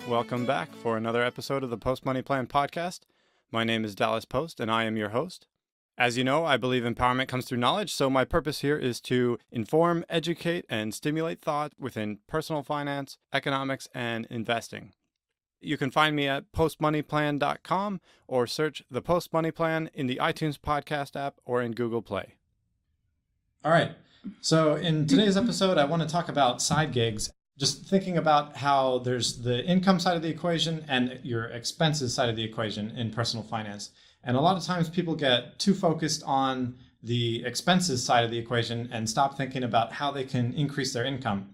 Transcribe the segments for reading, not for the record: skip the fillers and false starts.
Welcome back for another episode of the Post Money Plan podcast. My name is Dallas Post, and I am your host. As you know, I believe empowerment comes through knowledge, so my purpose here is to inform, educate, and stimulate thought within personal finance, economics, and investing. You can find me at postmoneyplan.com or search the Post Money Plan in the iTunes podcast app or in Google Play. All right. So in today's episode, I want to talk about side gigs. Just thinking about how there's the income side of the equation and your expenses side of the equation in personal finance. And a lot of times people get too focused on the expenses side of the equation and stop thinking about how they can increase their income.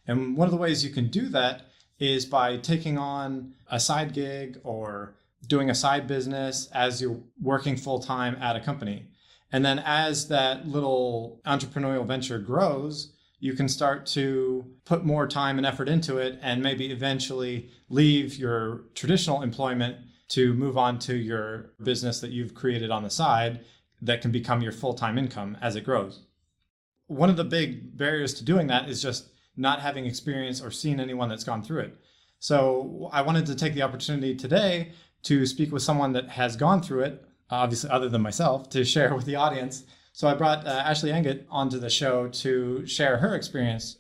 And one of the ways you can do that is by taking on a side gig or doing a side business as you're working full-time at a company. And then as that little entrepreneurial venture grows, you can start to put more time and effort into it and maybe eventually leave your traditional employment to move on to your business that you've created on the side that can become your full-time income as it grows. One of the big barriers to doing that is just not having experience or seen anyone that's gone through it. So I wanted to take the opportunity today to speak with someone that has gone through it, obviously other than myself, to share with the audience. So I brought Ashley Enget onto the show to share her experience.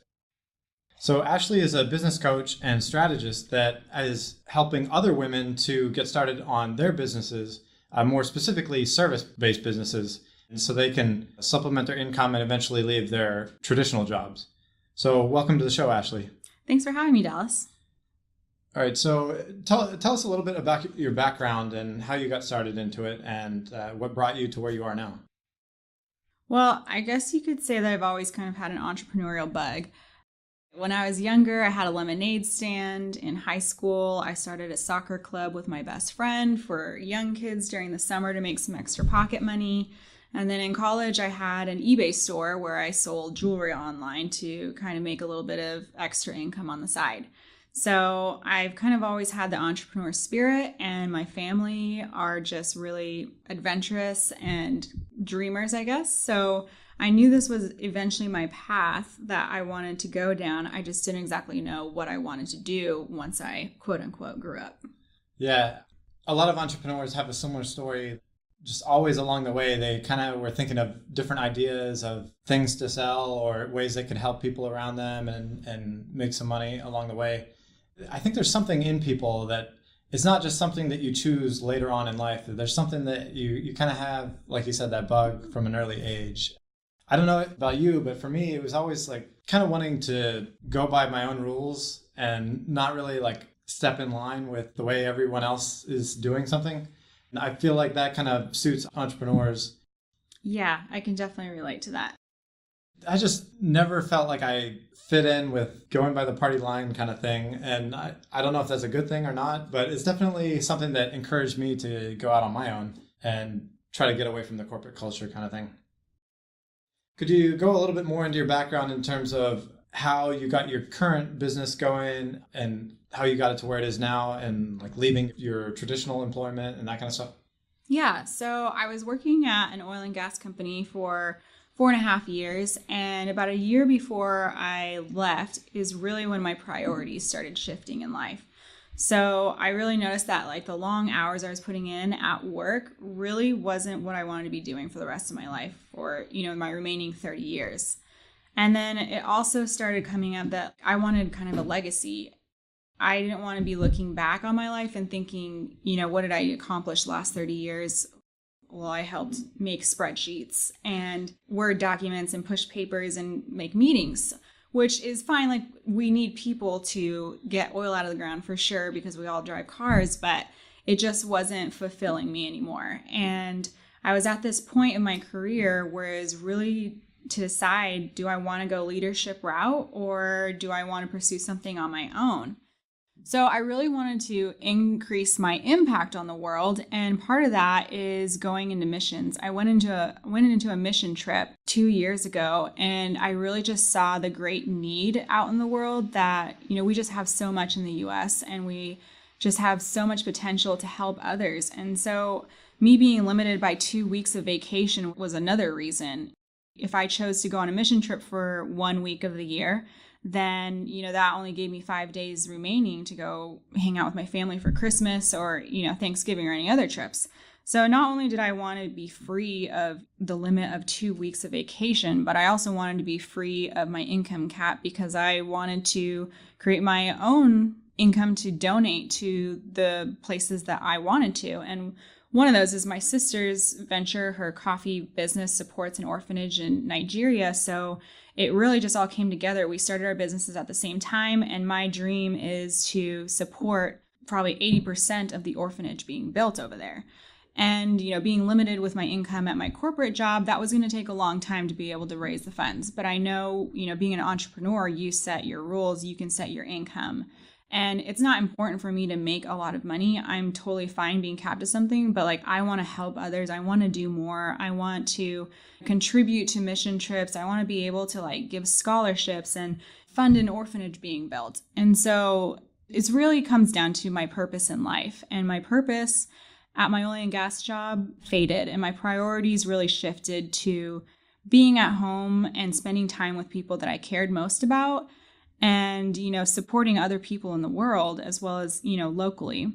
So Ashley is a business coach and strategist that is helping other women to get started on their businesses, more specifically service-based businesses, so they can supplement their income and eventually leave their traditional jobs. So welcome to the show, Ashley. Thanks for having me, Dallas. All right, so tell us a little bit about your background and how you got started into it and what brought you to where you are now. Well, I guess you could say that I've always kind of had an entrepreneurial bug. When I was younger, I had a lemonade stand. In high school, I started a soccer club with my best friend for young kids during the summer to make some extra pocket money. And then in college, I had an eBay store where I sold jewelry online to kind of make a little bit of extra income on the side. So I've kind of always had the entrepreneur spirit, and my family are just really adventurous and dreamers, I guess. So I knew this was eventually my path that I wanted to go down. I just didn't exactly know what I wanted to do once I, quote unquote, grew up. Yeah, a lot of entrepreneurs have a similar story. Just always along the way, they kind of were thinking of different ideas of things to sell or ways they could help people around them and make some money along the way. I think there's something in people that it's not just something that you choose later on in life. There's something that you kind of have, like you said, that bug from an early age. I don't know about you, but for me, it was always like kind of wanting to go by my own rules and not really like step in line with the way everyone else is doing something. And I feel like that kind of suits entrepreneurs. Yeah, I can definitely relate to that. I just never felt like I fit in with going by the party line kind of thing. And I don't know if that's a good thing or not, but it's definitely something that encouraged me to go out on my own and try to get away from the corporate culture kind of thing. Could you go a little bit more into your background in terms of how you got your current business going and how you got it to where it is now and like leaving your traditional employment and that kind of stuff? Yeah, so I was working at an oil and gas company for 4.5 years, and about a year before I left is really when my priorities started shifting in life. So I really noticed that like the long hours I was putting in at work really wasn't what I wanted to be doing for the rest of my life or, my remaining 30 years. And then it also started coming up that I wanted kind of a legacy. I didn't want to be looking back on my life and thinking, what did I accomplish the last 30 years? Well, I helped make spreadsheets and Word documents and push papers and make meetings, which is fine. Like we need people to get oil out of the ground for sure because we all drive cars, but it just wasn't fulfilling me anymore. And I was at this point in my career where it was really to decide, do I want to go leadership route or do I want to pursue something on my own? So I really wanted to increase my impact on the world, and part of that is going into missions. I went into a mission trip 2 years ago, and I really just saw the great need out in the world that, we just have so much in the US and we just have so much potential to help others. And so me being limited by 2 weeks of vacation was another reason. If I chose to go on a mission trip for 1 week of the year, then, that only gave me 5 days remaining to go hang out with my family for Christmas or, Thanksgiving or any other trips. So not only did I want to be free of the limit of 2 weeks of vacation, but I also wanted to be free of my income cap because I wanted to create my own income to donate to the places that I wanted to. And one of those is my sister's venture. Her coffee business supports an orphanage in Nigeria. So it really just all came together. We started our businesses at the same time. And my dream is to support probably 80% of the orphanage being built over there. And, being limited with my income at my corporate job, that was going to take a long time to be able to raise the funds. But I know, being an entrepreneur, you set your rules, you can set your income. And it's not important for me to make a lot of money. I'm totally fine being capped to something, but I want to help others. I want to do more. I want to contribute to mission trips. I want to be able to give scholarships and fund an orphanage being built. And so it really comes down to my purpose in life. And my purpose at my oil and gas job faded, and my priorities really shifted to being at home and spending time with people that I cared most about and, supporting other people in the world as well as, locally.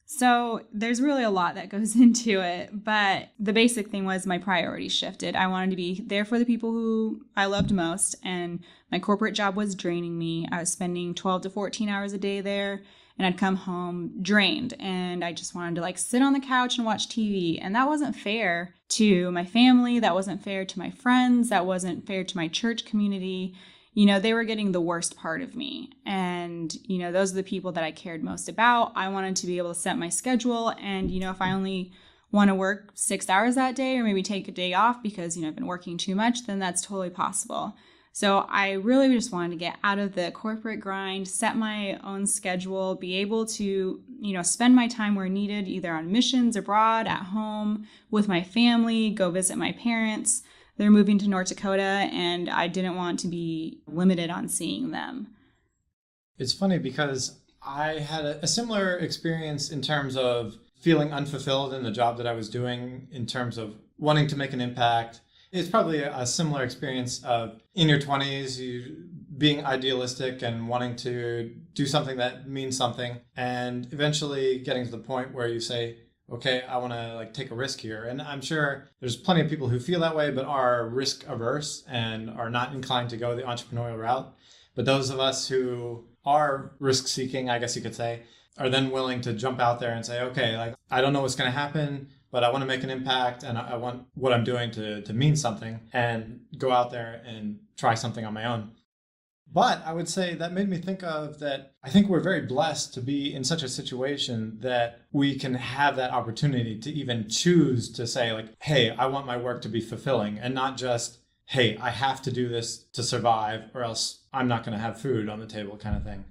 So there's really a lot that goes into it, but the basic thing was my priorities shifted. I wanted to be there for the people who I loved most, and my corporate job was draining me. I was spending 12 to 14 hours a day there, and I'd come home drained, and I just wanted to sit on the couch and watch TV. And that wasn't fair to my family. That wasn't fair to my friends. That wasn't fair to my church community. They were getting the worst part of me. And, those are the people that I cared most about. I wanted to be able to set my schedule. And, if I only want to work 6 hours that day or maybe take a day off because, I've been working too much, then that's totally possible. So I really just wanted to get out of the corporate grind, set my own schedule, be able to, spend my time where needed, either on missions abroad, at home, with my family, go visit my parents. They're moving to North Dakota, and I didn't want to be limited on seeing them. It's funny because I had a similar experience in terms of feeling unfulfilled in the job that I was doing, in terms of wanting to make an impact. It's probably a similar experience of in your 20s, you being idealistic and wanting to do something that means something, and eventually getting to the point where you say, okay, I want to take a risk here. And I'm sure there's plenty of people who feel that way, but are risk averse and are not inclined to go the entrepreneurial route. But those of us who are risk seeking, I guess you could say, are then willing to jump out there and say, okay, I don't know what's going to happen, but I want to make an impact, and I want what I'm doing to mean something, and go out there and try something on my own. But I would say that made me think of that I think we're very blessed to be in such a situation that we can have that opportunity to even choose to say hey, I want my work to be fulfilling, and not just, hey, I have to do this to survive or else I'm not going to have food on the table kind of thing.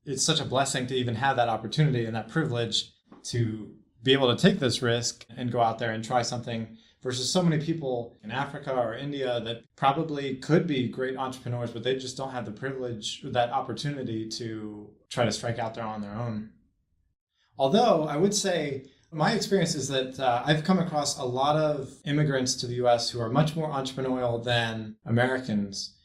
It's such a blessing to even have that opportunity and that privilege to be able to take this risk and go out there and try something, versus so many people in Africa or India that probably could be great entrepreneurs, but they just don't have the privilege, that opportunity to try to strike out there on their own. Although I would say my experience is that I've come across a lot of immigrants to the US who are much more entrepreneurial than Americans.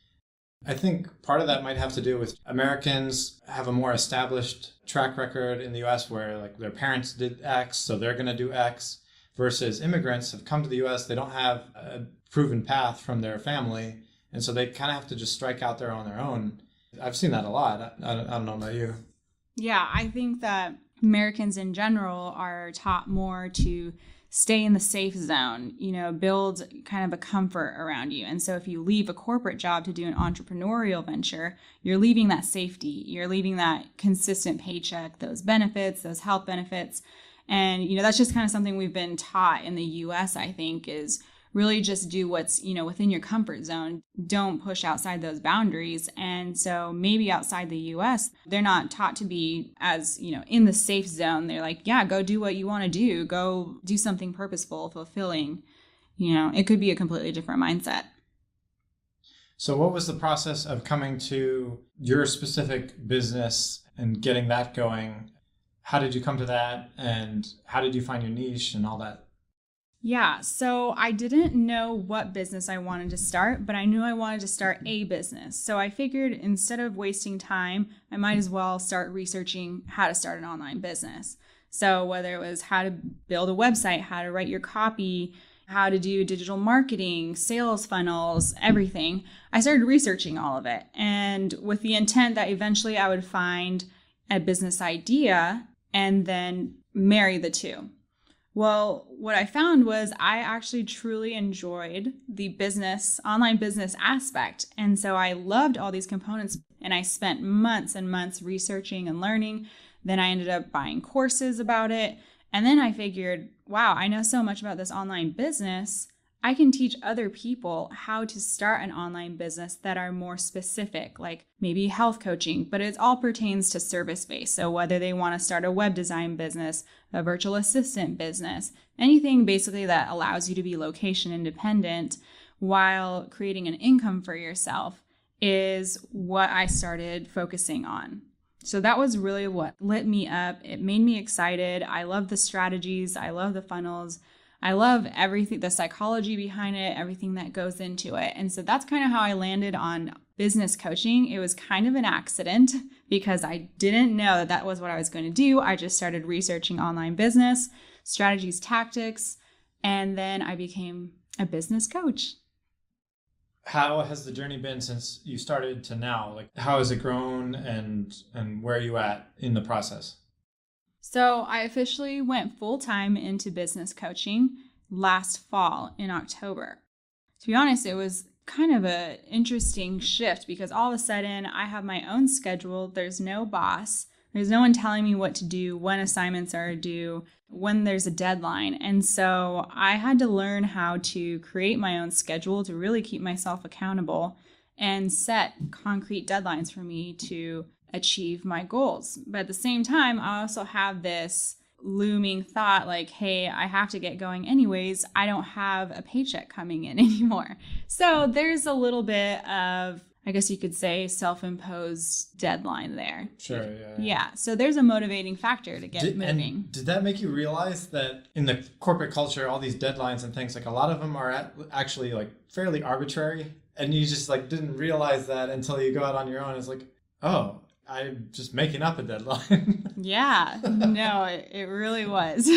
I think part of that might have to do with Americans have a more established track record in the US where their parents did X, so they're going to do X. Versus immigrants have come to the US, they don't have a proven path from their family, and so they kind of have to just strike out there on their own. I've seen that a lot. I don't know about you. Yeah, I think that Americans in general are taught more to stay in the safe zone, build kind of a comfort around you. And so if you leave a corporate job to do an entrepreneurial venture, you're leaving that safety, you're leaving that consistent paycheck, those benefits, those health benefits. And, that's just kind of something we've been taught in the US, I think, is really just do what's, within your comfort zone. Don't push outside those boundaries. And so maybe outside the US, they're not taught to be as, in the safe zone. They're yeah, go do what you want to do. Go do something purposeful, fulfilling. It could be a completely different mindset. So what was the process of coming to your specific business and getting that going? How did you come to that, and how did you find your niche and all that? Yeah, so I didn't know what business I wanted to start, but I knew I wanted to start a business. So I figured instead of wasting time, I might as well start researching how to start an online business. So whether it was how to build a website, how to write your copy, how to do digital marketing, sales funnels, everything, I started researching all of it. And with the intent that eventually I would find a business idea and then marry the two. Well, what I found was I actually truly enjoyed the online business aspect. And so I loved all these components and I spent months and months researching and learning. Then I ended up buying courses about it. And then I figured, wow, I know so much about this online business. I can teach other people how to start an online business that are more specific, like maybe health coaching, but it all pertains to service-based. So whether they want to start a web design business, a virtual assistant business, anything basically that allows you to be location independent while creating an income for yourself is what I started focusing on. So that was really what lit me up. It made me excited. I love the strategies. I love the funnels. I love everything, the psychology behind it, everything that goes into it. And so that's kind of how I landed on business coaching. It was kind of an accident because I didn't know that that was what I was going to do. I just started researching online business, strategies, tactics, and then I became a business coach. How has the journey been since you started to now? Like, how has it grown and where are you at in the process? So I officially went full-time into business coaching last fall in October. To be honest, it was kind of an interesting shift because all of a sudden I have my own schedule. There's no boss. There's no one telling me what to do, when assignments are due, when there's a deadline. And so I had to learn how to create my own schedule to really keep myself accountable and set concrete deadlines for me to achieve my goals. But at the same time, I also have this looming thought like, hey, I have to get going anyways. I don't have a paycheck coming in anymore. So there's a little bit of, I guess you could say, self-imposed deadline there. Sure, yeah. Yeah, so there's a motivating factor to get moving. And did that make you realize that in the corporate culture, all these deadlines and things, like a lot of them are actually like fairly arbitrary, and you just like didn't realize that until you go out on your own. It's like, oh, I'm just making up a deadline. Yeah, no, it really was.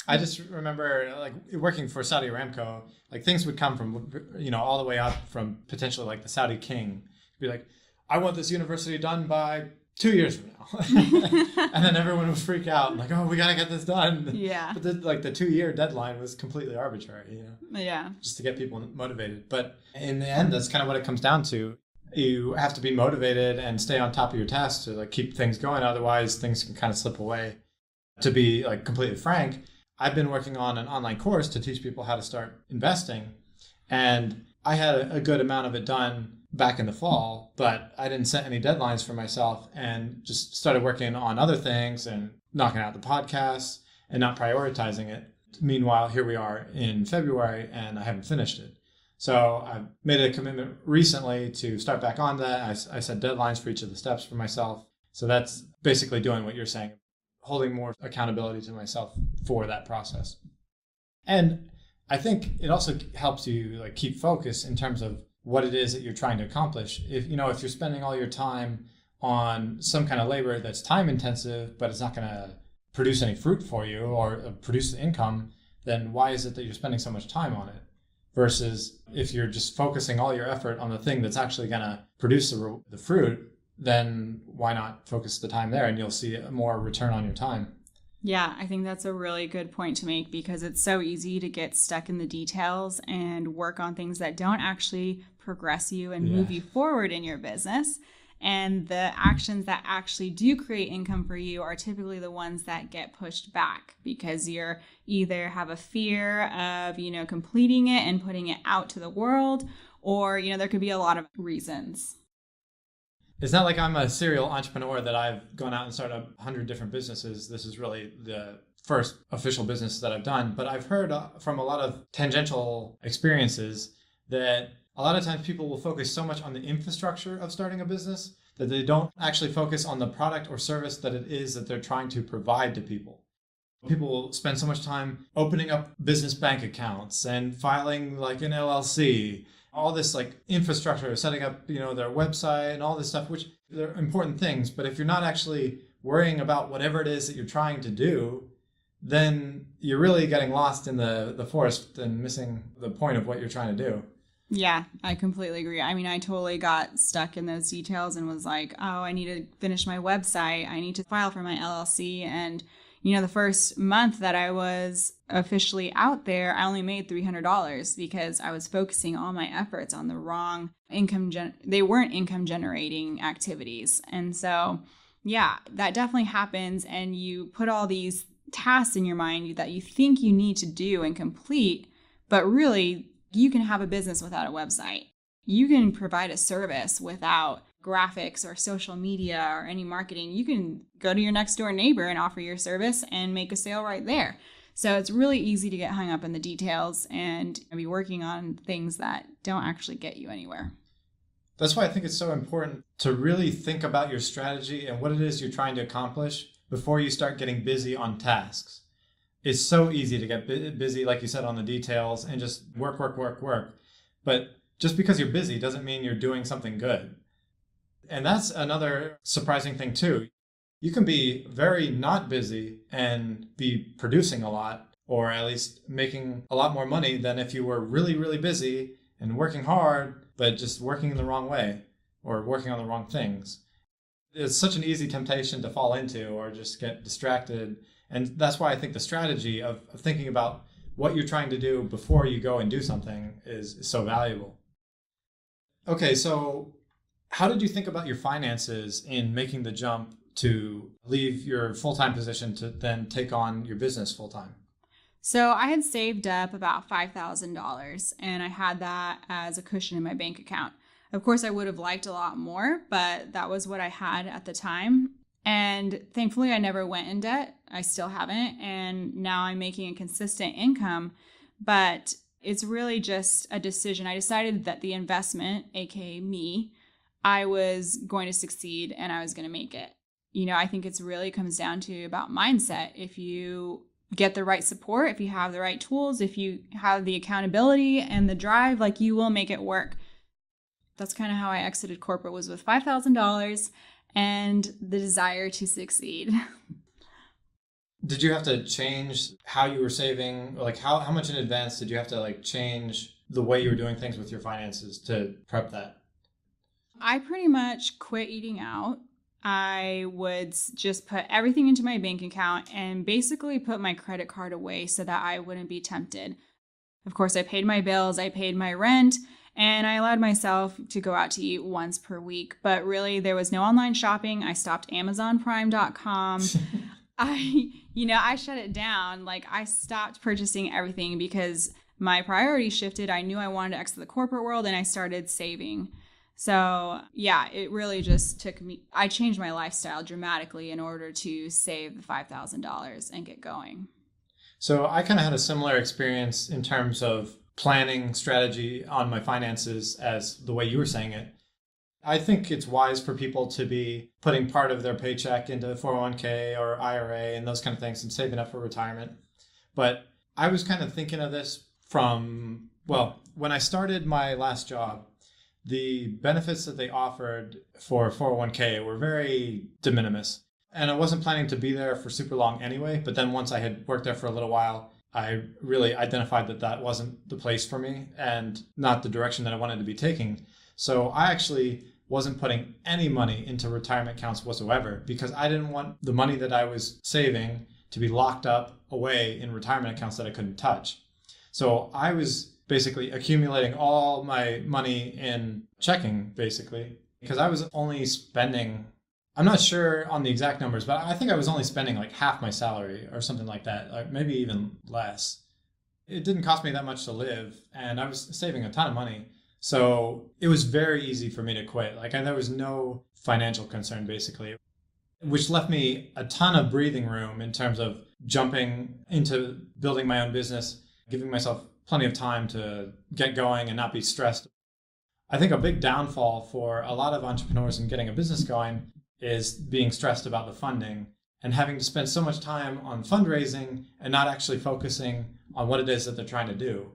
I just remember like working for Saudi Aramco, like things would come from, all the way up from potentially like the Saudi king. Be like, I want this university done by 2 years from now. And then everyone would freak out like, oh, we got to get this done. Yeah. But the 2-year deadline was completely arbitrary, Yeah. just to get people motivated. But in the end, that's kind of what it comes down to. You have to be motivated and stay on top of your tasks to like keep things going. Otherwise, things can kind of slip away. To be like completely frank, I've been working on an online course to teach people how to start investing. And I had a good amount of it done back in the fall, but I didn't set any deadlines for myself and just started working on other things and knocking out the podcasts and not prioritizing it. Meanwhile, here we are in February and I haven't finished it. So I made a commitment recently to start back on that. I set deadlines for each of the steps for myself. So that's basically doing what you're saying, holding more accountability to myself for that process. And I think it also helps you like keep focus in terms of what it is that you're trying to accomplish. If you're spending all your time on some kind of labor that's time intensive, but it's not going to produce any fruit for you or produce income, then why is it that you're spending so much time on it? Versus if you're just focusing all your effort on the thing that's actually going to produce the fruit, then why not focus the time there and you'll see more return on your time. Yeah, I think that's a really good point to make because it's so easy to get stuck in the details and work on things that don't actually progress you and move you forward in your business. And the actions that actually do create income for you are typically the ones that get pushed back because you're either have a fear of, completing it and putting it out to the world, or, there could be a lot of reasons. It's not like I'm a serial entrepreneur that I've gone out and started 100 different businesses. This is really the first official business that I've done. But I've heard from a lot of tangential experiences that a lot of times people will focus so much on the infrastructure of starting a business that they don't actually focus on the product or service that it is that they're trying to provide to people. People spend so much time opening up business bank accounts and filing like an LLC, all this like infrastructure, setting up, their website and all this stuff, which they're important things. But if you're not actually worrying about whatever it is that you're trying to do, then you're really getting lost in the forest and missing the point of what you're trying to do. Yeah, I completely agree. I mean, I totally got stuck in those details and was like, oh, I need to finish my website. I need to file for my LLC. And the first month that I was officially out there, I only made $300 because I was focusing all my efforts on the wrong they weren't income generating activities. And so, yeah, that definitely happens. And you put all these tasks in your mind that you think you need to do and complete, but really you can have a business without a website. You can provide a service without graphics or social media or any marketing. You can go to your next door neighbor and offer your service and make a sale right there. So it's really easy to get hung up in the details and be working on things that don't actually get you anywhere. That's why I think it's so important to really think about your strategy and what it is you're trying to accomplish before you start getting busy on tasks. It's so easy to get busy, like you said, on the details and just work. But just because you're busy doesn't mean you're doing something good. And that's another surprising thing too. You can be very not busy and be producing a lot, or at least making a lot more money than if you were really, really busy and working hard, but just working in the wrong way or working on the wrong things. It's such an easy temptation to fall into or just get distracted. And that's why I think the strategy of thinking about what you're trying to do before you go and do something is so valuable. Okay, so how did you think about your finances in making the jump to leave your full-time position to then take on your business full-time? So I had saved up about $5,000 and I had that as a cushion in my bank account. Of course, I would have liked a lot more, but that was what I had at the time. And thankfully, I never went in debt. I still haven't. And now I'm making a consistent income, but it's really just a decision. I decided that the investment, aka me, I was going to succeed and I was going to make it. I think it's really comes down to about mindset. If you get the right support, if you have the right tools, if you have the accountability and the drive, like you will make it work. That's kind of how I exited corporate, was with $5,000 and the desire to succeed. Did you have to change how you were saving? Like how much in advance did you have to change the way you were doing things with your finances to prep that? I pretty much quit eating out. I would just put everything into my bank account and basically put my credit card away so that I wouldn't be tempted. Of course, I paid my bills, I paid my rent, and I allowed myself to go out to eat once per week. But really, there was no online shopping. I stopped AmazonPrime.com. I shut it down. I stopped purchasing everything because my priorities shifted. I knew I wanted to exit the corporate world and I started saving. So yeah, it really just I changed my lifestyle dramatically in order to save the $5,000 and get going. So I kind of had a similar experience in terms of planning strategy on my finances as the way you were saying it. I think it's wise for people to be putting part of their paycheck into 401k or IRA and those kind of things and saving up for retirement. But I was kind of thinking of this from, when I started my last job, the benefits that they offered for 401k were very de minimis. And I wasn't planning to be there for super long anyway. But then once I had worked there for a little while, I really identified that that wasn't the place for me and not the direction that I wanted to be taking. So I actually wasn't putting any money into retirement accounts whatsoever because I didn't want the money that I was saving to be locked up away in retirement accounts that I couldn't touch. So I was basically accumulating all my money in checking, basically, because I was only spending, I'm not sure on the exact numbers, but I think I was only spending half my salary or something like that, maybe even less. It didn't cost me that much to live, and I was saving a ton of money. So it was very easy for me to quit. There was no financial concern, basically, which left me a ton of breathing room in terms of jumping into building my own business, giving myself plenty of time to get going and not be stressed. I think a big downfall for a lot of entrepreneurs in getting a business going is being stressed about the funding. and having to spend so much time on fundraising and not actually focusing on what it is that they're trying to do.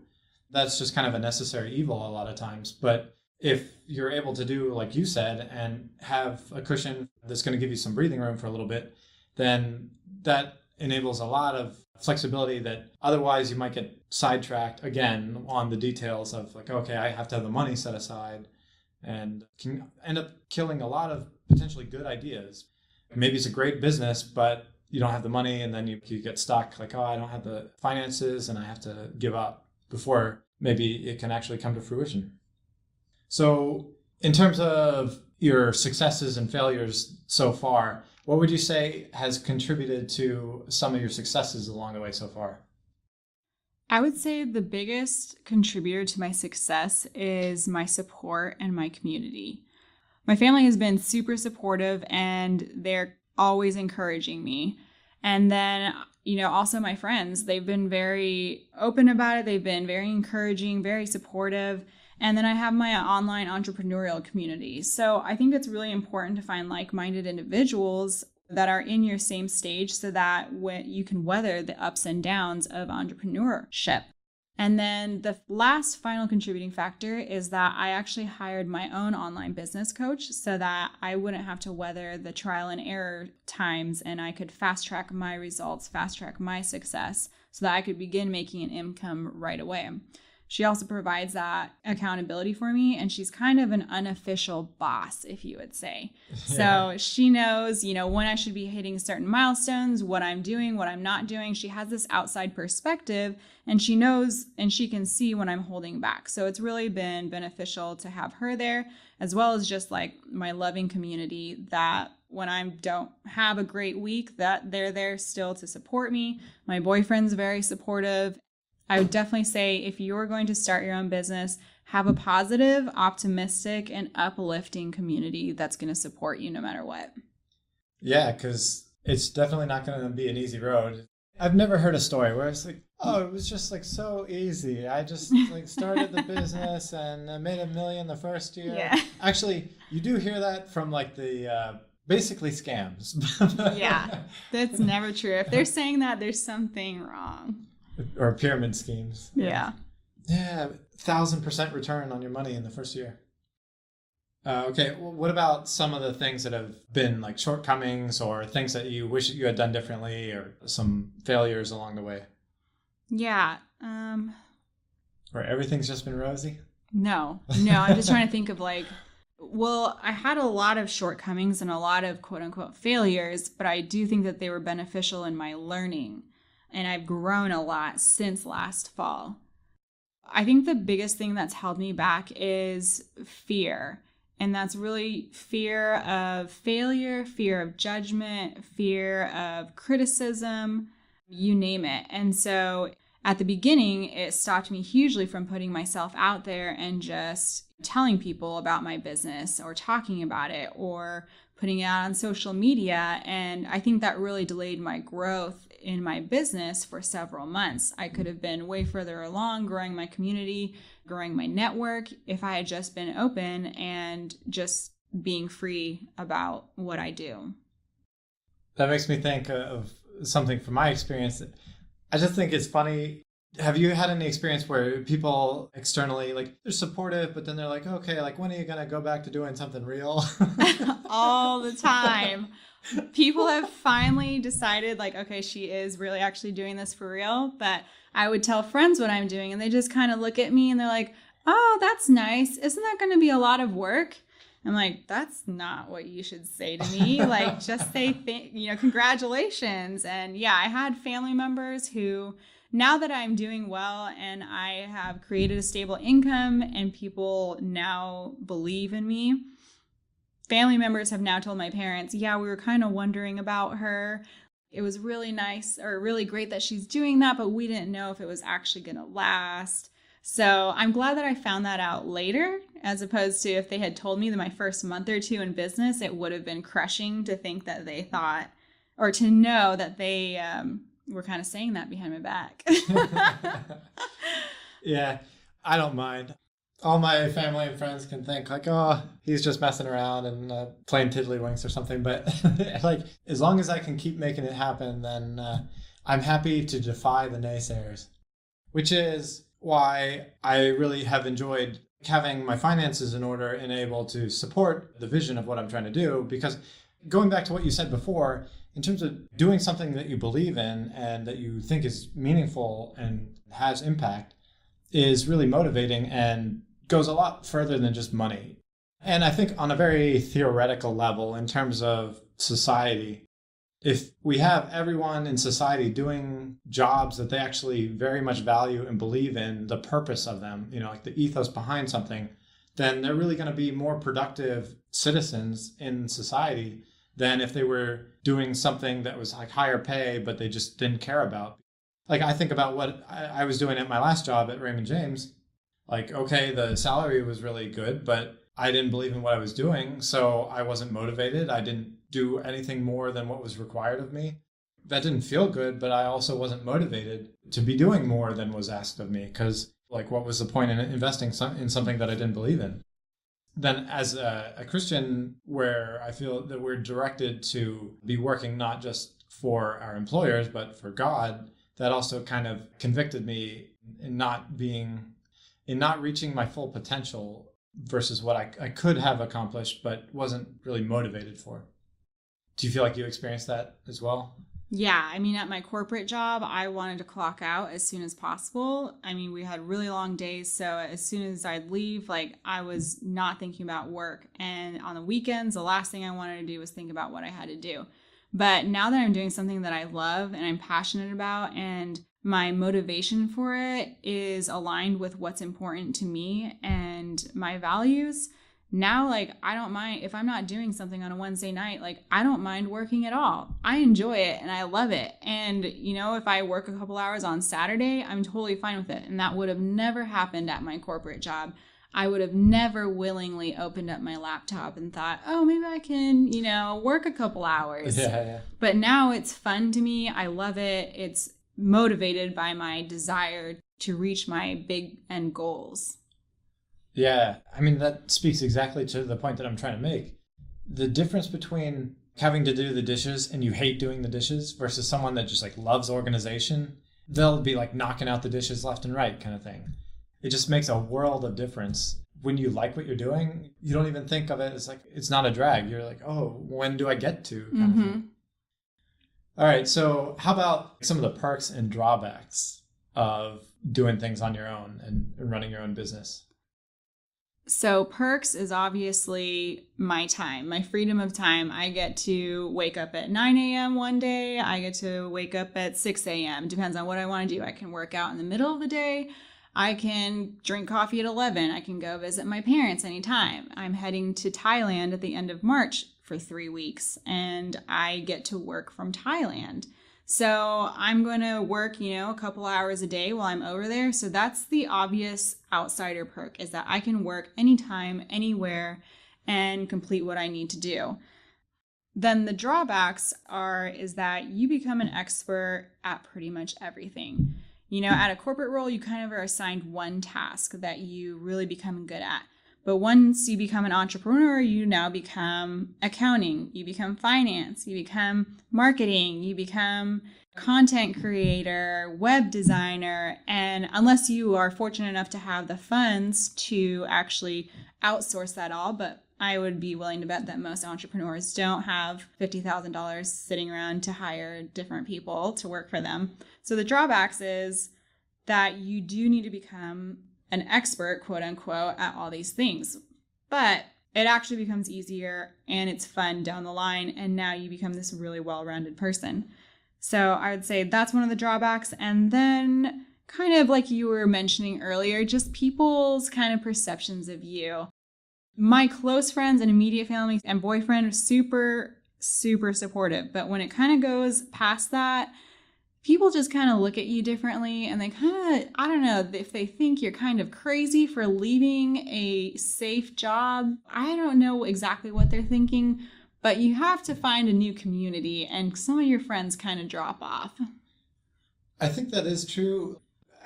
That's just kind of a necessary evil a lot of times. But if you're able to do, like you said, and have a cushion that's going to give you some breathing room for a little bit, then that enables a lot of flexibility that otherwise you might get sidetracked again on the details of like, okay, I have to have the money set aside, and can end up killing a lot of potentially good ideas. Maybe it's a great business, but you don't have the money, and then you get stuck like, oh, I don't have the finances and I have to give up before maybe it can actually come to fruition. So in terms of your successes and failures so far, what would you say has contributed to some of your successes along the way so far? I would say the biggest contributor to my success is my support and my community. My family has been super supportive and they're always encouraging me. And then, also my friends, they've been very open about it. They've been very encouraging, very supportive. And then I have my online entrepreneurial community. So I think it's really important to find like-minded individuals that are in your same stage so that you can weather the ups and downs of entrepreneurship. And then the last final contributing factor is that I actually hired my own online business coach so that I wouldn't have to weather the trial and error times, and I could fast track my results, fast track my success so that I could begin making an income right away. She also provides that accountability for me, and she's kind of an unofficial boss, if you would say. Yeah. So she knows, when I should be hitting certain milestones, what I'm doing, what I'm not doing. She has this outside perspective, and she knows and she can see when I'm holding back. So it's really been beneficial to have her there, as well as just like my loving community that when I don't have a great week, that they're there still to support me. My boyfriend's very supportive. I would definitely say if you're going to start your own business, have a positive, optimistic, and uplifting community that's going to support you no matter what. Yeah, because it's definitely not going to be an easy road. I've never heard a story where it's like, oh, it was just like so easy. I just like started the business and I made $1 million the first year. Yeah. Actually, you do hear that from like the basically scams. Yeah, that's never true. If they're saying that, there's something wrong. Or pyramid schemes. Yeah. Yeah, 1,000% return on your money in the first year. Okay, well, what about some of the things that have been like shortcomings or things that you wish you had done differently or some failures along the way? Yeah. Where everything's just been rosy? No, I'm just trying to think of I had a lot of shortcomings and a lot of quote unquote failures, but I do think that they were beneficial in my learning. And I've grown a lot since last fall. I think the biggest thing that's held me back is fear. And that's really fear of failure, fear of judgment, fear of criticism, you name it. And so at the beginning, it stopped me hugely from putting myself out there and just telling people about my business or talking about it or putting it out on social media. And I think that really delayed my growth in my business for several months. I could have been way further along growing my community, growing my network if I had just been open and just being free about what I do. That makes me think of something from my experience. I just think it's funny. Have you had any experience where people externally, like, they're supportive, but then they're like, okay, like, when are you going to go back to doing something real? All the time. People have finally decided, like, okay, she is really actually doing this for real. But I would tell friends what I'm doing, and they just kind of look at me and they're like, oh, that's nice. Isn't that going to be a lot of work? I'm like, that's not what you should say to me. Like, just say, congratulations. And yeah, I had family members who, now that I'm doing well and I have created a stable income and people now believe in me, family members have now told my parents, yeah, we were kind of wondering about her. It was really nice or really great that she's doing that, but we didn't know if it was actually going to last. So I'm glad that I found that out later, as opposed to if they had told me that my first month or two in business, it would have been crushing to think that they thought, or to know that they were kind of saying that behind my back. Yeah, I don't mind. all my family and friends can think like, oh, he's just messing around and playing tiddlywinks or something. But like, as long as I can keep making it happen, then I'm happy to defy the naysayers, which is why I really have enjoyed having my finances in order and able to support the vision of what I'm trying to do. Because going back to what you said before, in terms of doing something that you believe in and that you think is meaningful and has impact, is really motivating and goes a lot further than just money. And I think on a very theoretical level, in terms of society, if we have everyone in society doing jobs that they actually very much value and believe in the purpose of them, like the ethos behind something, then they're really going to be more productive citizens in society than if they were doing something that was like higher pay, but they just didn't care about. Like, I think about what I was doing at my last job at Raymond James. Like, okay, the salary was really good, but I didn't believe in what I was doing, so I wasn't motivated. I didn't do anything more than what was required of me. That didn't feel good, but I also wasn't motivated to be doing more than was asked of me, because like, what was the point in investing in something that I didn't believe in? Then as a Christian, where I feel that we're directed to be working not just for our employers, but for God, that also kind of convicted me in not reaching my full potential versus what I could have accomplished, but wasn't really motivated for. Do you feel like you experienced that as well? Yeah, I mean, at my corporate job, I wanted to clock out as soon as possible. I mean, we had really long days, so as soon as I'd leave, like, I was not thinking about work. And on the weekends, the last thing I wanted to do was think about what I had to do. But now that I'm doing something that I love and I'm passionate about, and my motivation for it is aligned with what's important to me and my values, now, like, I don't mind if I'm not doing something on a Wednesday night. Like, I don't mind working at all. I enjoy it and I love it. And, if I work a couple hours on Saturday, I'm totally fine with it. And that would have never happened at my corporate job. I would have never willingly opened up my laptop and thought, oh, maybe I can, work a couple hours. Yeah. But now it's fun to me. I love it. It's motivated by my desire to reach my big end goals. Yeah, I mean, that speaks exactly to the point that I'm trying to make. The difference between having to do the dishes and you hate doing the dishes versus someone that just like loves organization, they'll be like knocking out the dishes left and right kind of thing. It just makes a world of difference. When you like what you're doing, you don't even think of it as like, it's not a drag. You're like, oh, when do I get to? Kind of thing. All right, so how about some of the perks and drawbacks of doing things on your own and running your own business? So perks is obviously my time, my freedom of time. I get to wake up at 9 a.m. one day. I get to wake up at 6 a.m. Depends on what I want to do. I can work out in the middle of the day. I can drink coffee at 11. I can go visit my parents anytime. I'm heading to Thailand at the end of March for 3 weeks, and I get to work from Thailand. So I'm going to work, a couple hours a day while I'm over there. So that's the obvious outsider perk, is that I can work anytime, anywhere, and complete what I need to do. Then the drawbacks is that you become an expert at pretty much everything. At a corporate role, you kind of are assigned one task that you really become good at. But once you become an entrepreneur, you now become accounting, you become finance, you become marketing, you become content creator, web designer. And unless you are fortunate enough to have the funds to actually outsource that all, but I would be willing to bet that most entrepreneurs don't have $50,000 sitting around to hire different people to work for them. So the drawbacks is that you do need to become an expert, quote unquote, at all these things. But it actually becomes easier and it's fun down the line. And now you become this really well-rounded person. So I would say that's one of the drawbacks. And then kind of like you were mentioning earlier, just people's kind of perceptions of you. My close friends and immediate family and boyfriend are super, super supportive. But when it kind of goes past that, people just kind of look at you differently, and they kind of, I don't know, if they think you're kind of crazy for leaving a safe job. I don't know exactly what they're thinking, but you have to find a new community, and some of your friends kind of drop off. I think that is true.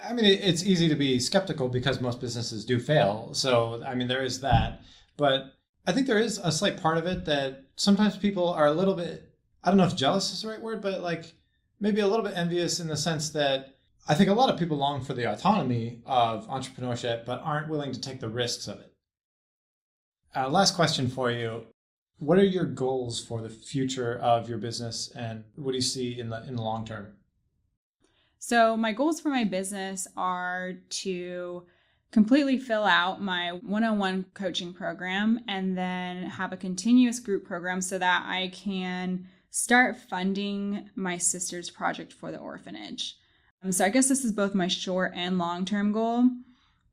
I mean, it's easy to be skeptical because most businesses do fail. So, I mean, there is that. But I think there is a slight part of it that sometimes people are a little bit, I don't know if jealous is the right word, but like maybe a little bit envious in the sense that I think a lot of people long for the autonomy of entrepreneurship, but aren't willing to take the risks of it. Last question for you. What are your goals for the future of your business, and what do you see in the long term? So my goals for my business are to completely fill out my one-on-one coaching program and then have a continuous group program so that I can start funding my sister's project for the orphanage. So I guess this is both my short and long-term goal.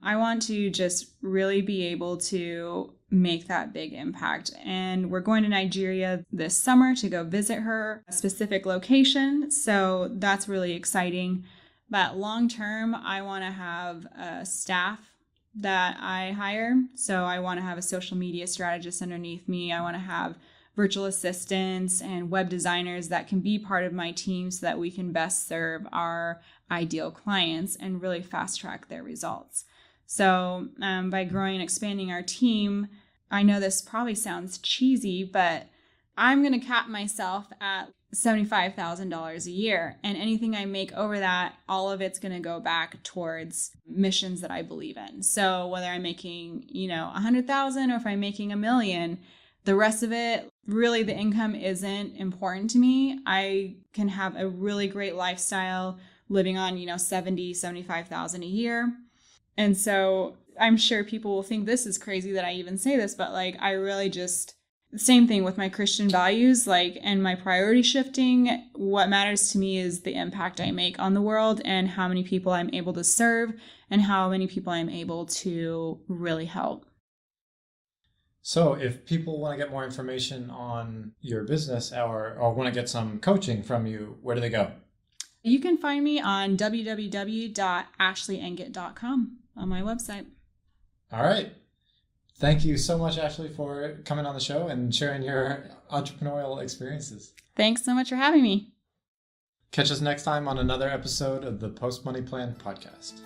I want to just really be able to make that big impact. And we're going to Nigeria this summer to go visit her specific location. So that's really exciting. But long term, I want to have a staff that I hire. So I want to have a social media strategist underneath me. I want to have virtual assistants and web designers that can be part of my team so that we can best serve our ideal clients and really fast track their results. So by growing and expanding our team, I know this probably sounds cheesy, but I'm going to cap myself at $75,000 a year. And anything I make over that, all of it's going to go back towards missions that I believe in. So whether I'm making, $100,000 or if I'm making $1 million, the rest of it, really the income isn't important to me. I can have a really great lifestyle living on, $75,000 a year. And so I'm sure people will think this is crazy that I even say this, but I really just, same thing with my Christian values, and my priority shifting. What matters to me is the impact I make on the world and how many people I'm able to serve and how many people I'm able to really help. So if people want to get more information on your business or want to get some coaching from you, where do they go? You can find me on www.ashleyenget.com on my website. All right. Thank you so much, Ashley, for coming on the show and sharing your entrepreneurial experiences. Thanks so much for having me. Catch us next time on another episode of the Post Money Plan podcast.